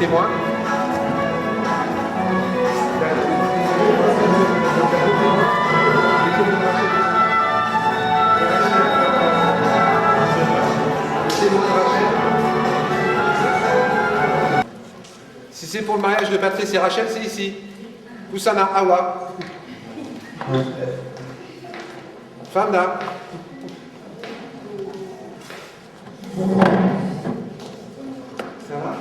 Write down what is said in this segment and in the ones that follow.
témoins. Si c'est pour le mariage de Patrice et Rachel, c'est ici. Kusana Awa. Fanda. Ça va?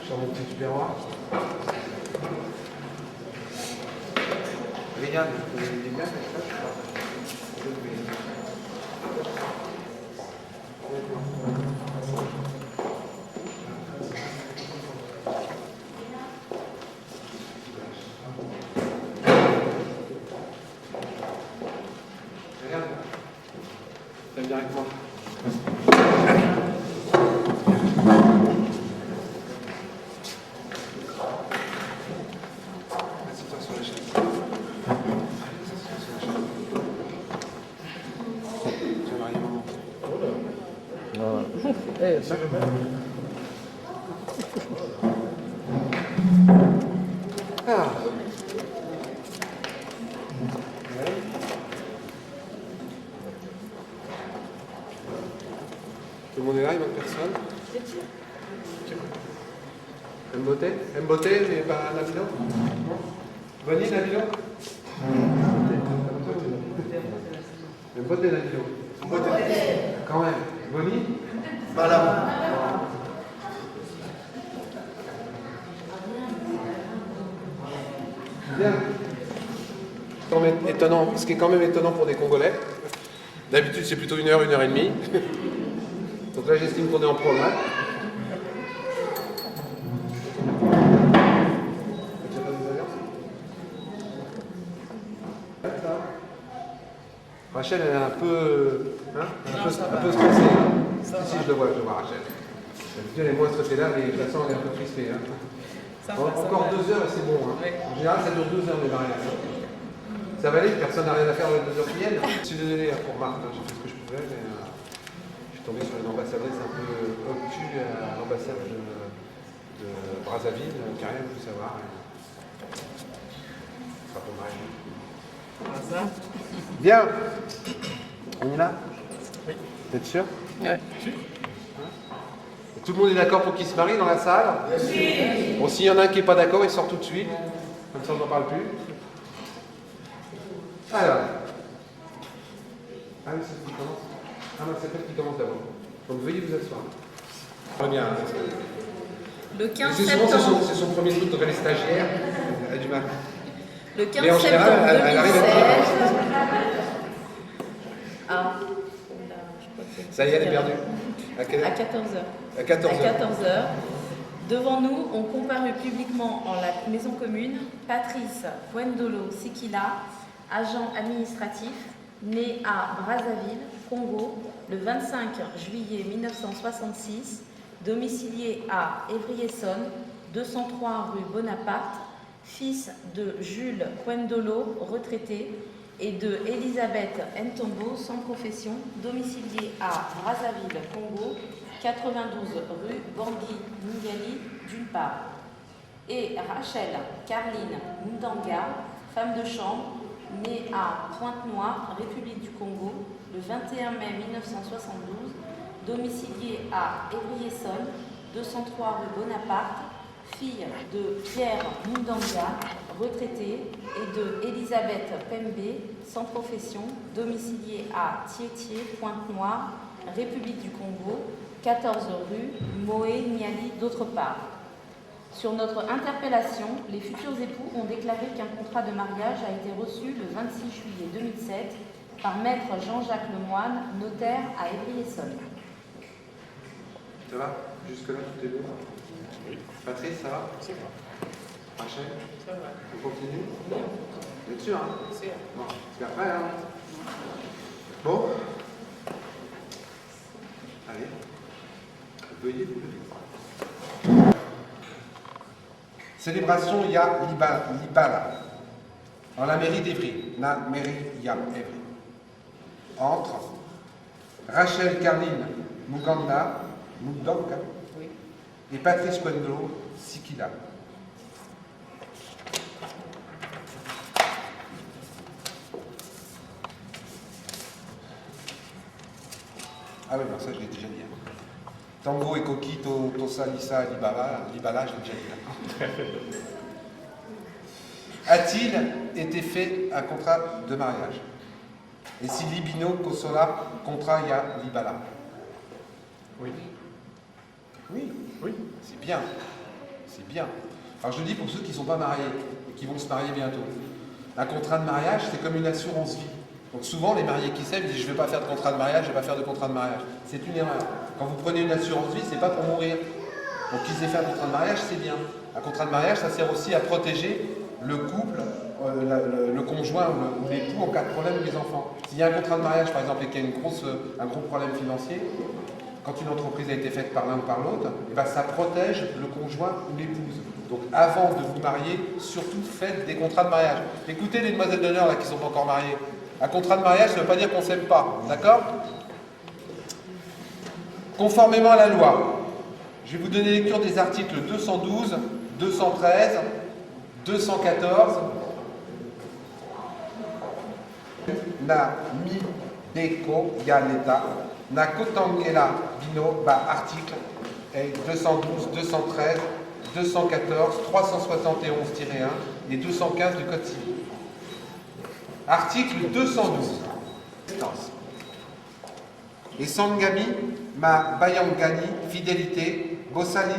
Sur mon petit tupperware. Regarde, il est bien comme ça, je crois. Regarde, viens bien avec moi. Assieds-toi sur la chaise. Tu vas marier maman. Ah. Tout le monde est là, il manque personne. Mbote, mais pas Nabilo. Bonnie, Nabilo. Mbote, Nabilo. Quand même. Bonnie. Voilà. Bien. Étonnant, ce qui est quand même étonnant pour des Congolais. D'habitude, c'est plutôt 1 heure, 1 heure et demie. Donc là, j'estime qu'on est en progrès. Rachel, elle est un peu, un peu stressée. Si, je le vois Rachel. Elle est moins stressée là, mais de toute façon, elle est un peu crispée. Encore 2 heures et c'est bon. En général, ça dure 2 heures les mariages. Ça va aller, personne n'a rien à faire avec 2 heures qui viennent. Je suis désolé pour Marc, j'ai fait ce que je pouvais, mais je suis tombé sur une ambassadrice un peu obtuse à l'ambassade de Brazzaville, qui n'a rien voulu savoir. C'est pas pour mariage. Bien. On y va? Oui. Vous êtes sûr? Oui. Tout le monde est d'accord pour qu'il se marie dans la salle? Oui. Bon, s'il y en a un qui n'est pas d'accord, il sort tout de suite. Comme ça, on n'en parle plus. Alors. Ah oui, c'est ce qui commence. Ah non, c'est elle qui commence d'abord. Donc veuillez vous asseoir. Très bien. Le 15 septembre. septembre. C'est son premier truc, donc elle est stagiaire. Elle a du mal. Le 15 Mais en général, septembre elle arrive 2016. à ça y est, elle est perdue. À quelle heure? À 14h. À 14h. À 14h. Devant nous, ont comparu publiquement en la maison commune Patrice Wendolo Sikila, agent administratif, né à Brazzaville, Congo, le 25 juillet 1966, domicilié à Évry-Essonne, 203 rue Bonaparte, fils de Jules Wendolo, retraité, et de Elisabeth Ntombo, sans profession, domiciliée à Brazzaville, Congo, 92 rue Bangui Ngali, d'une part, et Rachel Caroline Ndanga, femme de chambre, née à Pointe-Noire, République du Congo, le 21 mai 1972, domiciliée à Évry-Essonne, 203 rue Bonaparte, fille de Pierre Ndanga, retraité, et de Elisabeth Pembe, sans profession, domiciliée à Tietie, Pointe-Noire, République du Congo, 14 rue Moé Niali, d'autre part. Sur notre interpellation, les futurs époux ont déclaré qu'un contrat de mariage a été reçu le 26 juillet 2007 par maître Jean-Jacques Lemoine, notaire à Évry-Essonne. Ça va? Jusque-là, tout est bon? Oui. Patrice, ça va? C'est bon. Rachel? Ça va. On continue? Oui. Vous êtes sûr, hein? C'est bon. Bon, c'est prêt, hein? Bon. Allez. Veuillez vous lever. Célébration Ya Libala. Dans la mairie d'Evry. La mairie Ya Evry. entre Rachel Carline Muganka Oui. et Patrice Kwendo Sikila. Ah oui, non, ça je l'ai déjà dit. Hein. Tango et Koki, Tosa, Lissa, Libala, je l'ai déjà dit. Hein. A-t-il été fait un contrat de mariage? Et si Libino, Kosola, contrat ya Libala? Oui. Oui. Oui. C'est bien. C'est bien. Alors je le dis pour ceux qui ne sont pas mariés et qui vont se marier bientôt. Un contrat de mariage, c'est comme une assurance vie. Donc souvent, les mariés qui s'aiment disent je ne vais pas faire de contrat de mariage, je ne vais pas faire de contrat de mariage. C'est une erreur. Quand vous prenez une assurance vie, ce n'est pas pour mourir. Donc qu'ils aient fait un contrat de mariage, c'est bien. Un contrat de mariage, ça sert aussi à protéger le couple, le conjoint ou l'époux en cas de problème ou les enfants. S'il y a un contrat de mariage, par exemple, et qu'il y a un gros problème financier, quand une entreprise a été faite par l'un ou par l'autre, eh ben, ça protège le conjoint ou l'épouse. Donc avant de vous marier, surtout faites des contrats de mariage. Écoutez les demoiselles d'honneur là qui ne sont pas encore mariées. Un contrat de mariage, ça ne veut pas dire qu'on ne s'aime pas, d'accord? Conformément à la loi, je vais vous donner lecture des articles 212, 213, 214. Na mi beko ya l'État, na kotangela bino ba article 212, 213, 214, 371-1 et 215 du Code civil. Article 212. Et Sangami ma Bayangani, fidélité, Bossali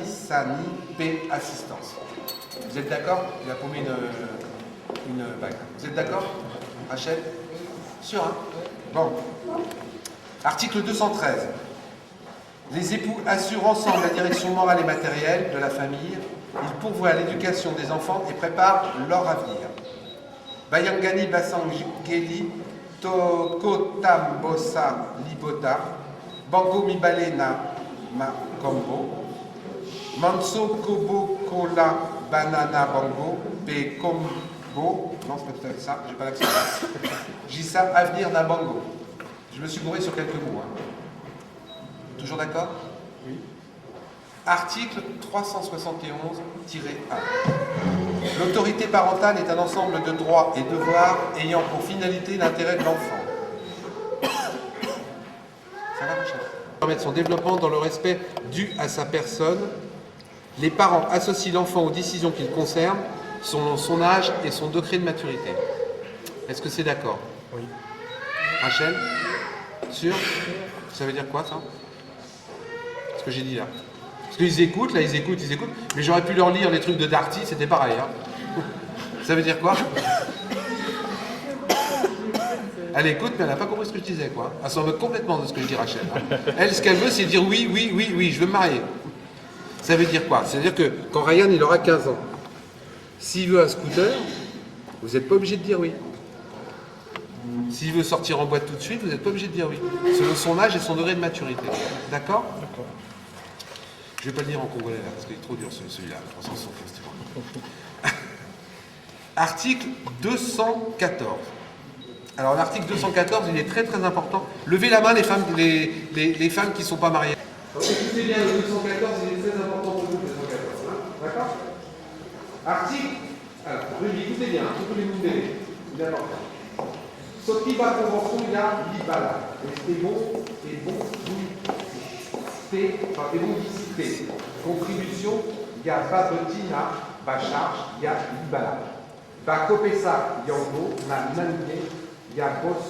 Sani, paix, assistance. Vous êtes d'accord? Il a promis une bague. Vous êtes d'accord, Rachel? Sûr, hein? Bon. Article 213. Les époux assurent ensemble la direction morale et matérielle de la famille. Ils pourvoient à l'éducation des enfants et préparent leur avenir. Bayangani Basangeli, Tokotambosa Libota, Bango Mibalena Makombo, Manso Kobo Kola Banana Bango, Pe Kombo, non c'est peut-être ça, j'ai pas l'accent. Jissa Avenir Nabango. Je me suis gouré sur quelques mots. Hein. Toujours d'accord? Oui. Article 371-A. L'autorité parentale est un ensemble de droits et devoirs ayant pour finalité l'intérêt de l'enfant. Ça va, mon cher? Permettre son développement dans le respect dû à sa personne. Les parents associent l'enfant aux décisions qu'il concerne, son âge et son degré de maturité. Est-ce que c'est d'accord? Oui. Rachel? Sûr? Ça veut dire quoi, ça? Ce que j'ai dit là. Parce qu'ils écoutent, là, ils écoutent, mais j'aurais pu leur lire les trucs de Darty, c'était pareil. Hein. Ça veut dire quoi? Elle écoute, mais elle n'a pas compris ce que je disais, quoi. Elle s'en moque complètement de ce que je dis, Rachel. Hein. Elle, ce qu'elle veut, c'est dire oui, oui, oui, oui, je veux me marier. Ça veut dire quoi? C'est-à-dire que quand Ryan, il aura 15 ans, s'il veut un scooter, vous n'êtes pas obligé de dire oui. S'il veut sortir en boîte tout de suite, vous n'êtes pas obligé de dire oui. Selon son âge et son degré de maturité. D'accord? D'accord. Je ne vais pas le dire en congolais là, parce qu'il est trop dur celui-là. 375. Article 214. Alors l'article 214, il est très très important. Levez la main les femmes qui ne sont pas mariées. Donc, écoutez bien, le 214, il est très important pour vous, le 214. Hein, d'accord? Article. Alors, je dis, écoutez bien, surtout les mouvements. Il est important. Sotiba convention, il y a l'ibala. Et bon, oui. Et bon, cité. Contribution, il y a Babotina, Bacharge, il y a l'ibala. Bakopesa, Yango, Nananye, il y a Bos,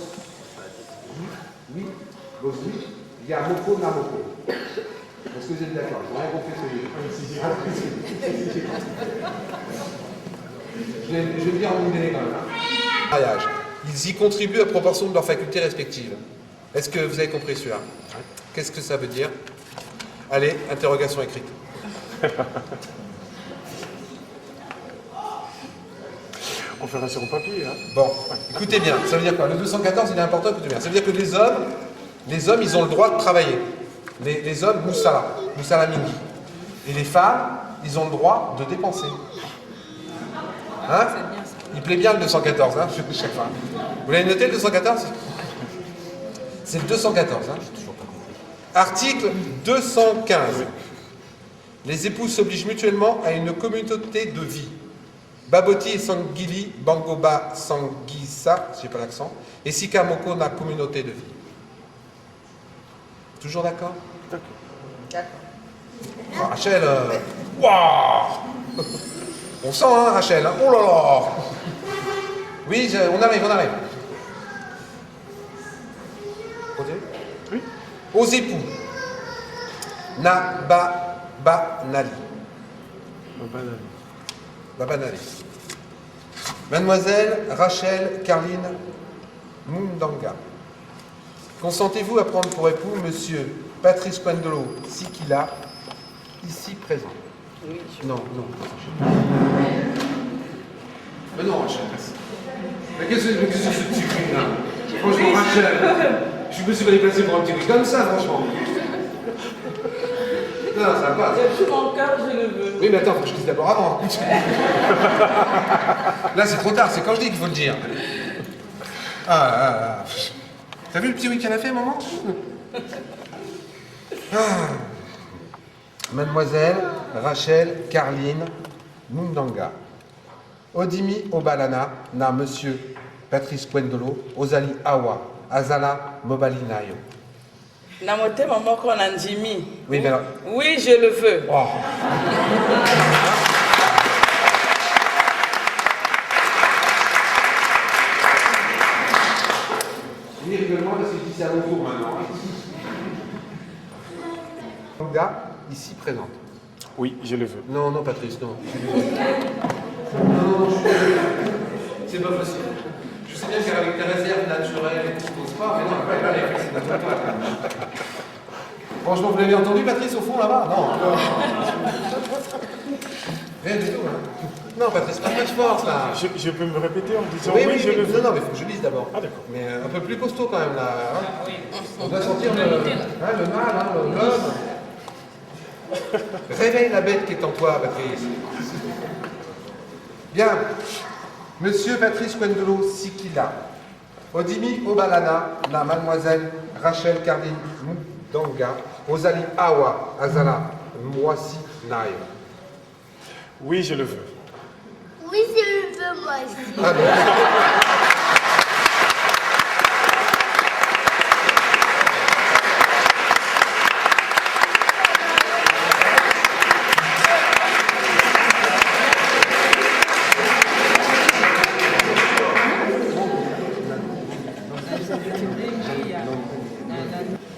oui, Bosui, il y a Moko, Namoko. Est-ce que vous êtes d'accord? J'ai rien compris ce livre. Je vais dire en une quand même. Mariage. Ils y contribuent à proportion de leurs facultés respectives. Est-ce que vous avez compris celui-là? Qu'est-ce que ça veut dire? Allez, interrogation écrite. On fera sur le papier. Hein. Bon, écoutez bien, ça veut dire quoi? Le 214, il est important, écoutez bien. Ça veut dire que les hommes, ils ont le droit de travailler. Les hommes, Moussala Mingi. Et les femmes, ils ont le droit de dépenser. Hein? Il plaît bien le 214, hein, chaque fois. Vous l'avez noté le 214? C'est le 214, hein. Article 215. Les époux s'obligent mutuellement à une communauté de vie. Baboti et Sangili, Bangoba Sangisa, j'ai pas l'accent, et Sikamoko na communauté de vie. Toujours d'accord? D'accord. Oh, Rachel, waouh. On sent, hein, Rachel, hein. Oh là là. Oui, on arrive. Continue. Oui. Aux époux. Na ba nali. Babanali. Mademoiselle Rachel Carline Mundanga. Consentez-vous à prendre pour époux Monsieur Patrice Kwendolo Sikila, ici présent? Oui. Non. Mais non, Rachel. Mais qu'est-ce que c'est ce petit cri là? Franchement, Rachel, je me suis pas déplacé pour un petit cri comme ça, franchement. Non, ça va pas. Tout mon cœur, je le veux. Oui, mais attends, faut que je dise d'abord avant. Là, c'est trop tard, c'est quand je dis qu'il faut le dire. Ah. T'as vu le petit oui qu'elle a fait, maman? Mademoiselle Rachel Carline Mundanga. Odimi Obalana na Monsieur Patrice Kwendolo, Ozali Awa, Azala Mobalinayo. Namote maman qu'on a Jimmy. Oui, mais alors. Oui, je le veux. Oh. Ni règlement parce qu'il dit c'est à mon tour maintenant. Manga, ici présente. Oui, je le veux. Non, Patrice, non. Non, c'est pas possible. Je sais bien qu'avec tes réserves naturelles et tout, tu n'oses pas, mais non, pas les c'est naturel. Franchement, vous l'avez entendu, Patrice, au fond, là-bas? Non. Rien du tout, hein. Non, Patrice, pas de force, là. Je peux me répéter en disant Oui, je le veux. Non, mais il faut que je lise d'abord. Ah, d'accord. Mais un peu plus costaud, quand même, là. Hein. On doit sentir le mal, hein, l'homme. Réveille la bête qui est en toi, Patrice. Bien. Monsieur Patrice Kwendolo Sikila. Odimi Obalana, la mademoiselle Rachel Carline Mundanga, Ozali Awa, Azala Mwasi Nayo. Oui, je le veux. Oui, je le veux, moi aussi. Ah bon.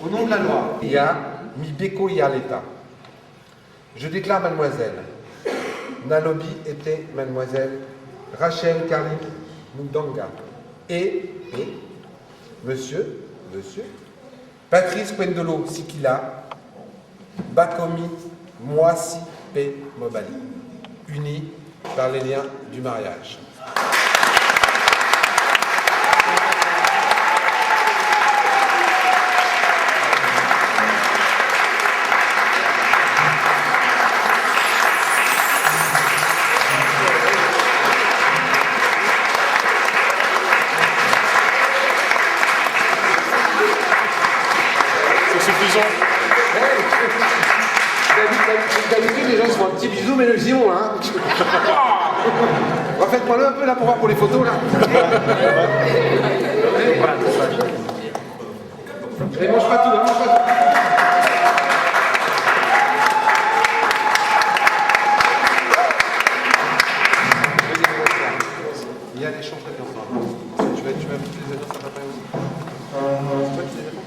Au nom de la loi, il y a Mibeko Yaleta. Je déclare mademoiselle. Nalobi était mademoiselle Rachel Carline Mundanga. Et monsieur Patrice Kwendolo Sikila, Bakomi Mwasi P. Mobali, unis par les liens du mariage. C'est suffisant. D'habitude, les gens se font un petit bisou, mais le zion, hein. Refaites-moi-le un peu là pour voir pour les photos là. Et mange pas tout, hein, mange pas tout. Il y a des champs très bien ensemble. Tu vas mettre les anneaux, ça va pas aussi. C'est toi qui les as fait?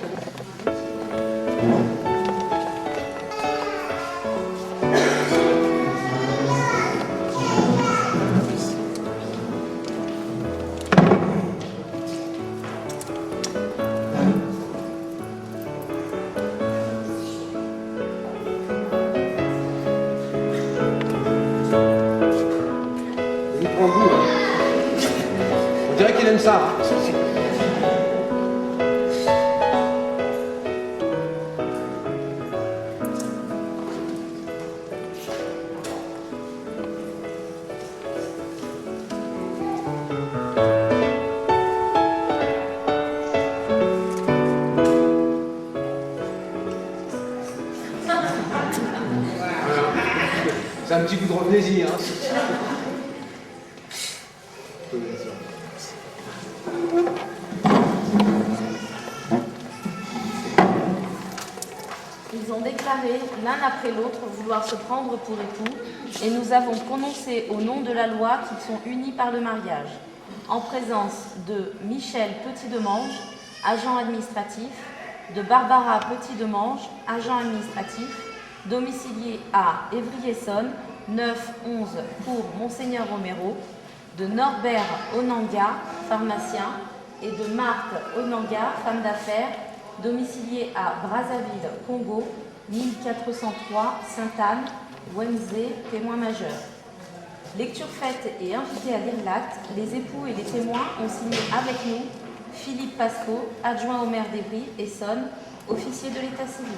Il prend goût, hein. On dirait qu'il aime ça. Hein. petit bout de revenez-y. Hein. Ils ont déclaré l'un après l'autre vouloir se prendre pour époux, et nous avons prononcé au nom de la loi qu'ils sont unis par le mariage, en présence de Michel Petit-Demange, agent administratif, de Barbara Petit-Demange, agent administratif, domicilié à Évry-Essonne, 9-11 pour Monseigneur Romero, de Norbert Onanga, pharmacien, et de Marthe Onanga, femme d'affaires, domiciliée à Brazzaville, Congo, 1403, Sainte-Anne, Wenzé, témoin majeur. Lecture faite et invité à lire l'acte, les époux et les témoins ont signé avec nous Philippe Pasco, adjoint au maire d'Evry, Essonne, officier de l'état civil.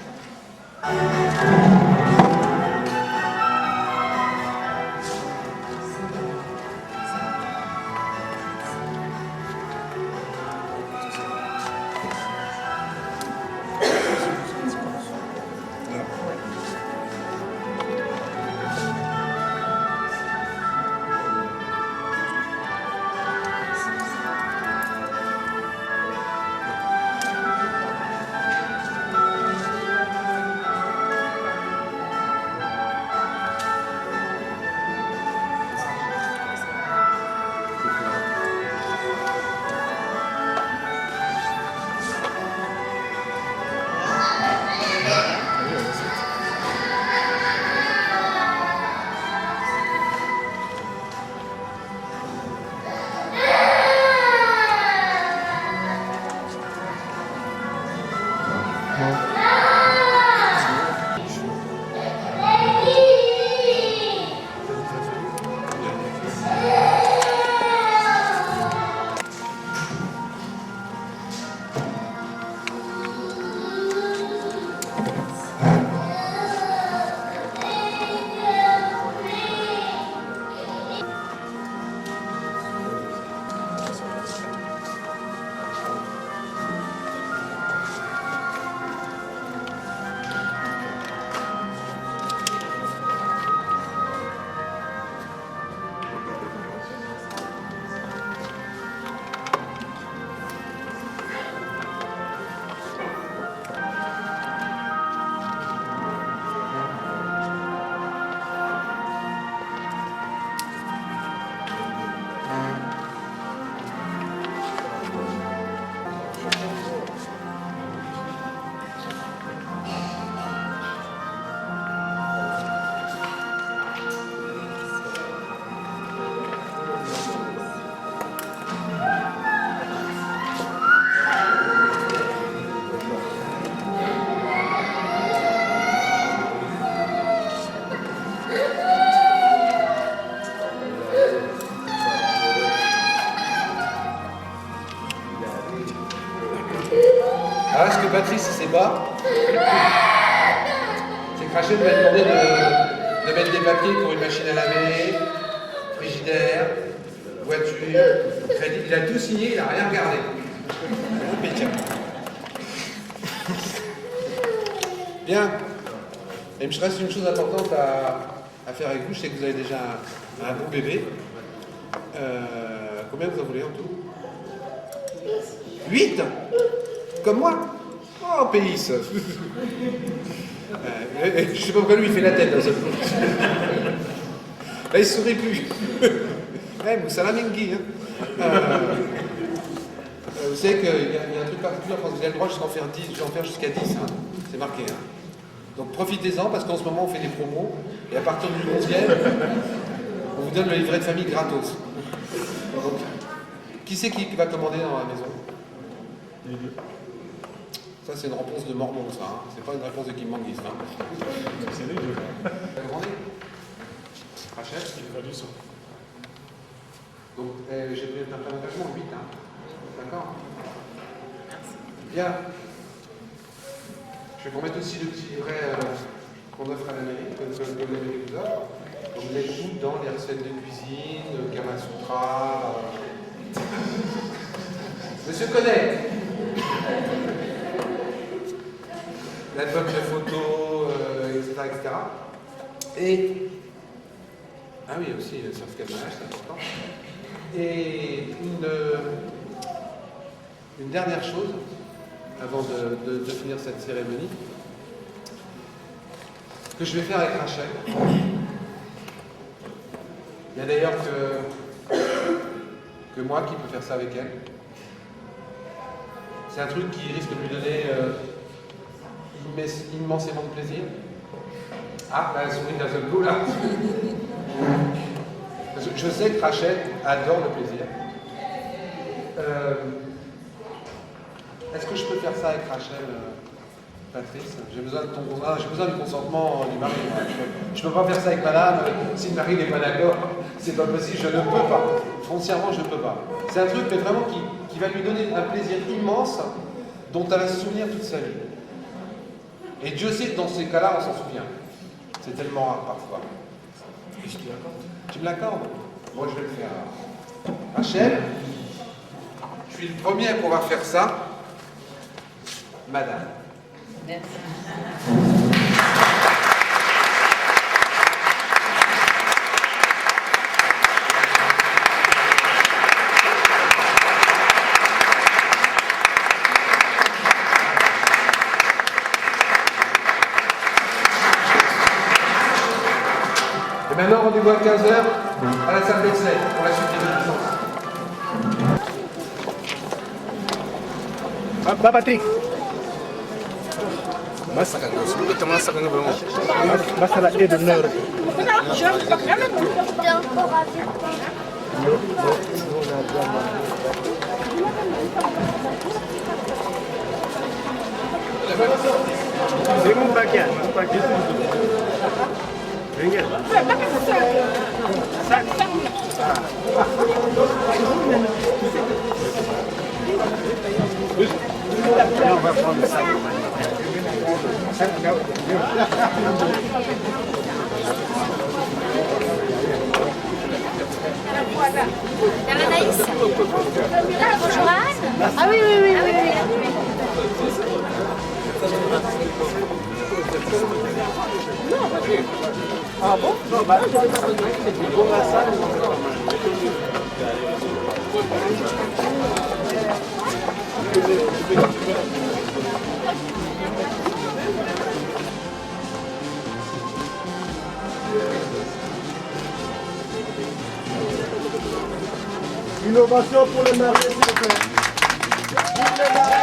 Ah, ce que Patrice ne sait pas, c'est que Rachel m'a demandé de mettre des papiers pour une machine à laver, frigidaire, voiture, crédit. Il a tout signé, il n'a rien regardé. Bien. Et il me reste une chose importante à faire avec vous. Je sais que vous avez déjà un beau bébé. Combien vous en voulez en tout? 8. Comme moi. Oh, pays. Je sais pas pourquoi lui il fait la tête dans cette chose. Là il sourit plus. Moussalamingui. Vous savez qu'il y a un truc particulier en France, vous avez le droit d'en faire 10, j'en faire jusqu'à 10, hein. C'est marqué. Hein. Donc profitez-en parce qu'en ce moment on fait des promos et à partir du 11e, on vous donne le livret de famille gratos. Donc, qui c'est qui va commander dans la maison? Les deux. Ça c'est une réponse de Mormon ça, hein. C'est pas une réponse de Kim Manguis. Hein. C'est les deux. Commandé Rachel, il va du son. Donc j'ai pris un engagement 8, hein. D'accord? Bien. Je vais vous mettre aussi le petit livret qu'on offre à la mairie, que la mairie vous offre. Donc vous êtes tout dans les recettes de cuisine, Kama Sutra. Monsieur connaît l'album de photos, etc., etc. Et Ah oui, aussi, le certificat de mariage, c'est important. Et une dernière chose, avant de finir cette cérémonie, que je vais faire avec Rachel. Il y a d'ailleurs que moi qui peux faire ça avec elle. C'est un truc qui risque de lui donner immensément de plaisir. Ah, là, elle sourit d'un seul coup, là. Je sais que Rachel adore le plaisir. Est-ce que je peux faire ça avec Rachel, Patrice? J'ai besoin de ton j'ai besoin du consentement du mari. Je ne peux pas faire ça avec madame si le mari n'est pas d'accord. C'est pas possible, je ne peux pas. Foncièrement, je ne peux pas. C'est un truc mais vraiment qui va lui donner un plaisir immense dont elle va se souvenir toute sa vie. Et Dieu sait que dans ces cas-là, on s'en souvient. C'est tellement rare parfois. Tu me l'accordes? Moi, je vais le faire. Rachel, je suis le premier à pouvoir faire ça. Madame. Merci. Et maintenant, rendez-vous à 15h à la salle d'essai pour la suite des connaissances. Bah, Patrick. Masala est de l'heure. T'es encore avec C'est mon paquet. On va prendre ça. La Anaïs. Bonjour Anne. Ah oui, oui, oui. Ah, oui, oui. Ah bon? Non, bah, c'est pour la salle. Innovation pour les mariés, s'il vous plaît. Pour les mariés.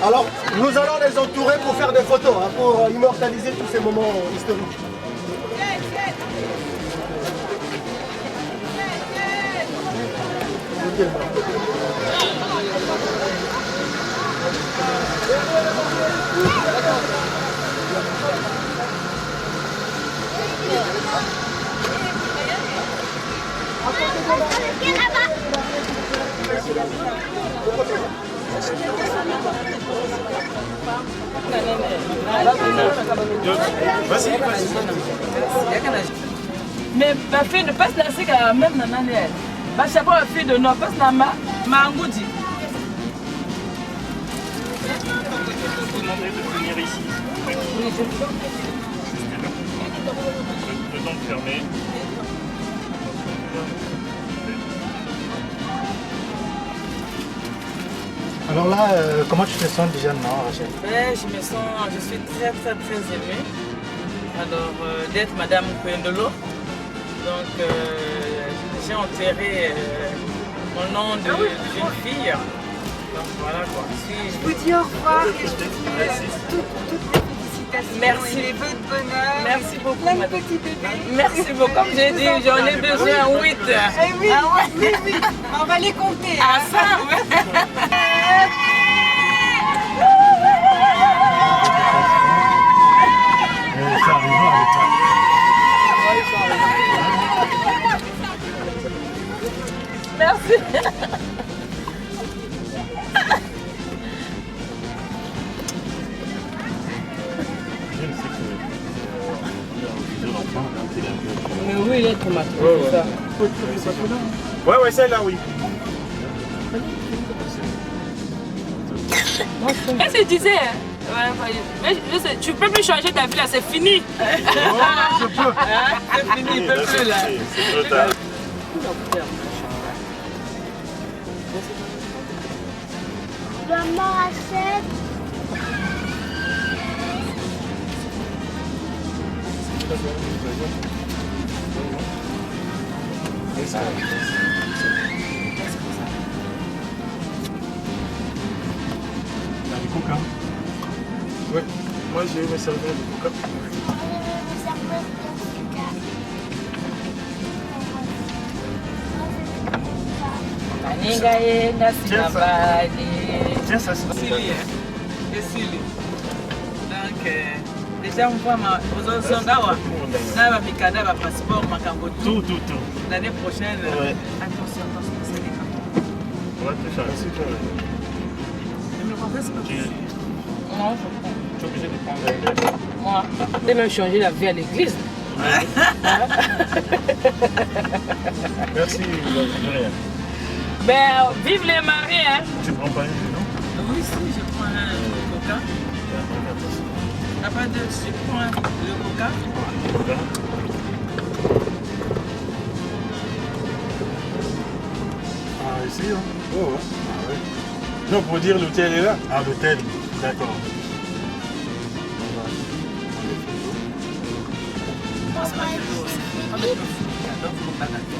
Alors, nous allons les entourer pour faire des photos, hein, pour immortaliser tous ces moments historiques. Vas-y. Mais ma fille ne passe la c'est quand même dans l'année. Ma chapeau a fille de non passe la ma ngoudi. Vous demandez de venir ici. Le temps de fermer. Alors là, comment tu te sens déjà, non, Rachel? Ben, je suis très émue. Alors, d'être Madame Kwendolo. Donc, j'ai enterré mon nom d'une fille. Donc voilà quoi. Je vous dis au revoir et je vous dis toutes les félicitations. Merci. Et les vœux de bonheur. Merci beaucoup. Plein de madame. petits bébés. Merci beaucoup. Comme j'ai dit, j'en ai besoin 8. Eh oui, oui. On va les compter. Ah ça, ouais. Merci. tomate. Ouais, C'est ça. Ouais, celle-là, oui. Qu'est-ce que tu disais? Mais tu peux plus changer ta vie là, c'est fini. Je peux. C'est fini, il peut plus là. C'est trop tard. Maman achète. Du coca. Ouais, moi j'ai eu mes serviettes de coca. Tiens, ça c'est Donc, déjà on voit aux autres d'awa. Là, va me cadeau, va passeport, ma cambote. tout. L'année prochaine, Ouais. attention, c'est les cambotes. On va te changer. Mais en fait, c'est pas possible. Non, je prends. Tu es obligé de prendre un Moi, j'ai même changé la vie à l'église. Merci, de rien. Ben, vive les maris, hein. Tu prends pas un jus, non? Oui, si, je prends un coca. Après, je prends le coca. Coca. Ah, ici, hein? Oh, ouais. Ah, ouais. Non, pour dire l'hôtel est là. Ah, l'hôtel, d'accord. Moi, c'est pas du tout. On met le fou, donc faut pas d'accord.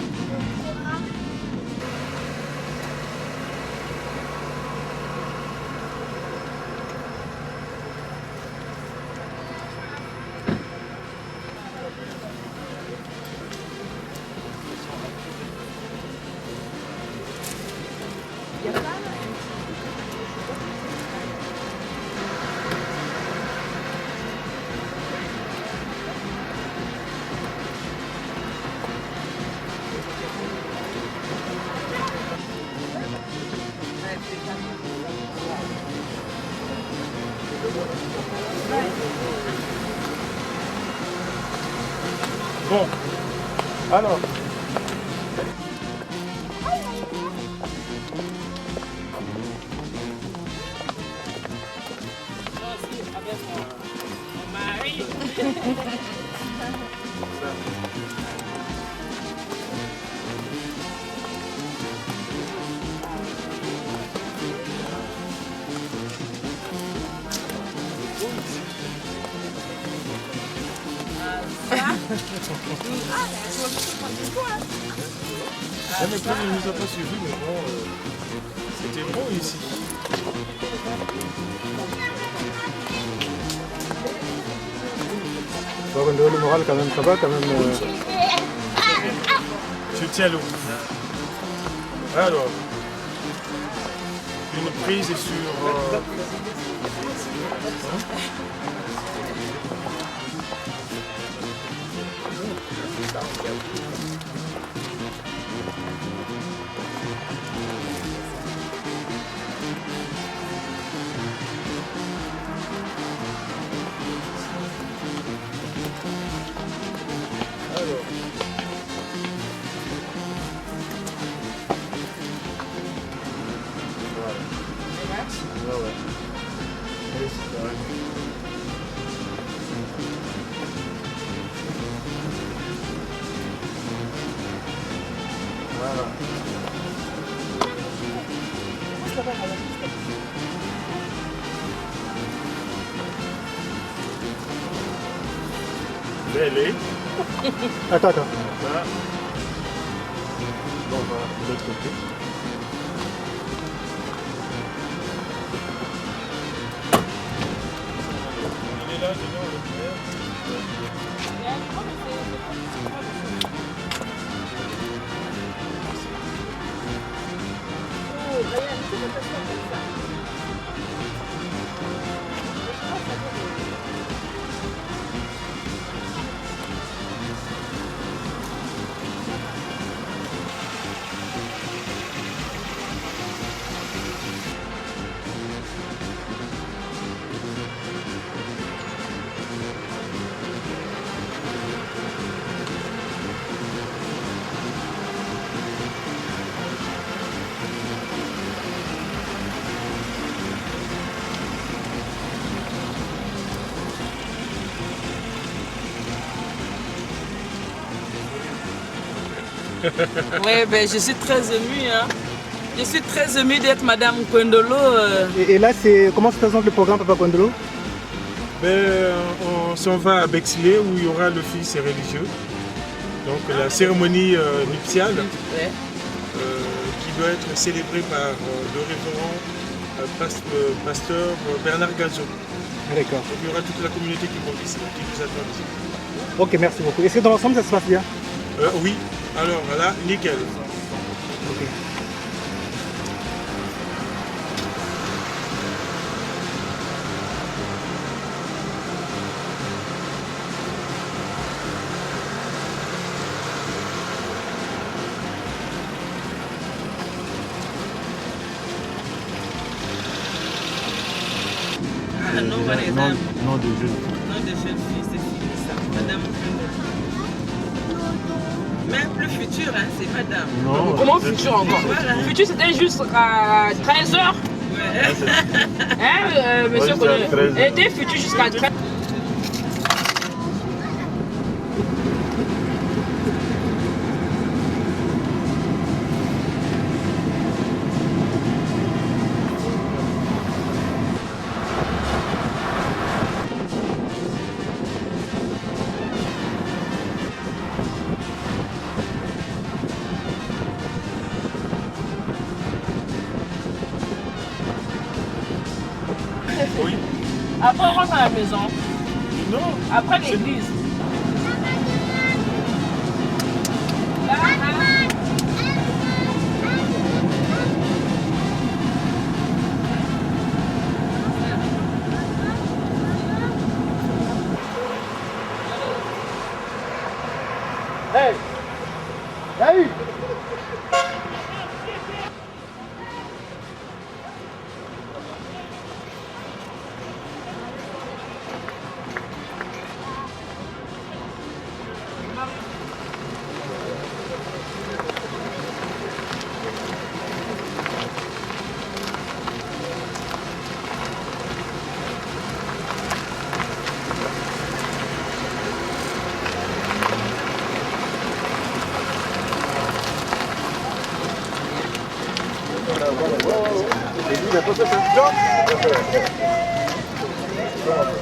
Bon, alors. Ah, mais comme il ne nous a pas suivis, mais bon, c'était bon ici. Bon, le moral quand même, ça va quand même. Tu tiens le bout. Alors, une prise sur... Belle. Attends. Voilà. Bon, on va de l'autre côté. Il est là, dedans, le couvert. Oui, ben, je suis très émue. Hein. Je suis très émue d'être Madame Kwendolo. Et là, comment se présente le programme Papa Kwendolo? On s'en va à Bexley où il y aura l'office religieux. Donc la cérémonie nuptiale qui doit être célébrée par le révérend pasteur Bernard Gazot. D'accord. Donc il y aura toute la communauté qui nous attend ici. Ok, merci beaucoup. Est-ce que dans l'ensemble ça se passe bien? Oui, alors là, nickel. Ok. Non de jeunes. Non de jeunes filles, c'est fini ça. Madame Kwendolo. Même plus futur, hein, c'est madame. Non, comment futur encore? Voilà. Futur c'était juste à 13h. Ouais. Hein, monsieur Ouais, Kwendolo? Elle était futur jusqu'à 13h. Oui. Après on rentre à la maison. Non. Après l'église. Hey! Hey! Voilà.